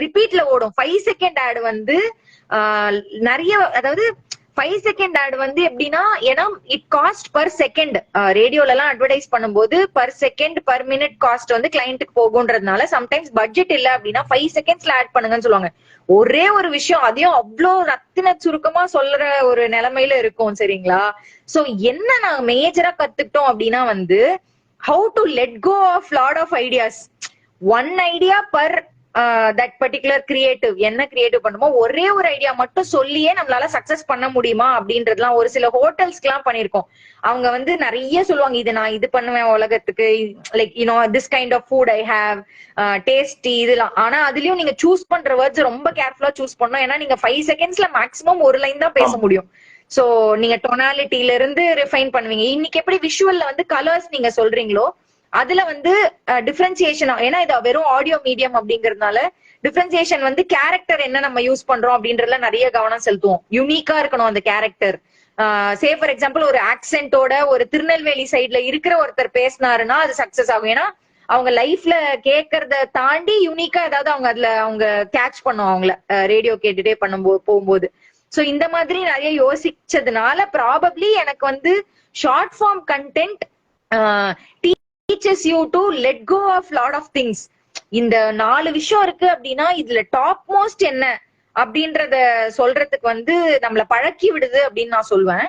ரிப்பீட்ல ஓடும். 5 second add வந்து நிறைய, அதாவது 5 செகண்ட் ஆட் வந்து எப்படின்னா, ஏன்னா இட் காஸ்ட் பர் செகண்ட். ரேடியோல எல்லாம் அட்வர்டைஸ் பண்ணும்போது per second per minute cost வந்து கிளைண்ட்டுக்கு போகுன்றதுனால சம்டைம்ஸ் பட்ஜெட் இல்ல அப்படின்னா 5 செகண்ட்ஸ்ல ஆட் பண்ணுங்கன்னு சொல்லுவாங்க. ஒரே ஒரு விஷயம், அதையும் அவ்வளோ ரத்தின சுருக்கமா சொல்ற ஒரு நிலைமையில இருக்கும். சரிங்களா? சோ என்ன நாங்க மேஜரா கத்துக்கிட்டோம் அப்படின்னா வந்து, how to let go of lot of ideas. One idea per that particular creative. என்ன கிரியேட்டிவ் பண்ணுமோ ஒரே ஒரு ஐடியா மட்டும் சொல்லியே நம்மளால சக்சஸ் பண்ண முடியுமா அப்படின்றதுலாம் ஒரு சில ஹோட்டல்ஸ்க்கு எல்லாம் பண்ணிருக்கோம். அவங்க வந்து நிறைய சொல்லுவாங்க, இது நான் இது பண்ணுவேன் உலகத்துக்கு, like you know this kind of food I have, tasty இதெல்லாம். ஆனா அதுலயும் நீங்க சூஸ் பண்ற வேர்ட்ஸ் ரொம்ப கேர்ஃபுல்லா சூஸ் பண்ணணும். ஏன்னா நீங்க 5 செகண்ட்ஸ்ல மேக்ஸிமம் ஒரு லைன் தான் பேச முடியும். சோ நீங்க டொனாலிட்டில இருந்து ரிஃபைன் பண்ணுவீங்க. இன்னைக்கு எப்படி விஷுவல்ல வந்து கலர்ஸ் நீங்க சொல்றீங்களோ, அதுல வந்து டிஃபரன்சியேஷன், ஏன்னா இது வெறும் ஆடியோ மீடியம் அப்படிங்கறதுனால டிஃபரன்சியேஷன் வந்து கேரக்டர் என்ன நம்ம யூஸ் பண்றோம் அப்படின்றதுல நிறைய கவனம் செலுத்துவோம். யூனிக்கா இருக்கணும் அந்த கேரக்டர். சே ஃபார் எக்ஸாம்பிள் ஒரு ஆக்சென்டோட ஒரு திருநெல்வேலி சைட்ல இருக்கிற ஒருத்தர் பேசினாருன்னா அது சக்சஸ் ஆகும். ஏன்னா அவங்க லைஃப்ல கேட்கறத தாண்டி யூனிக்கா ஏதாவது அவங்க அதுல அவங்க கேட்ச் பண்ணும் அவங்கள ரேடியோ கேட்டுட்டே போகும்போது. சோ இந்த மாதிரி நிறைய யோசிச்சதுனால ப்ராபப்ளி எனக்கு வந்து short form content teaches you to let go of lot of things. இந்த 4 விஷயம் இருக்கு அப்படின்னா இதுல டாப் மோஸ்ட் என்ன அப்படின்றத சொல்றதுக்கு வந்து நம்மள பழக்கி விடுது அப்படின்னு நான் சொல்வேன்.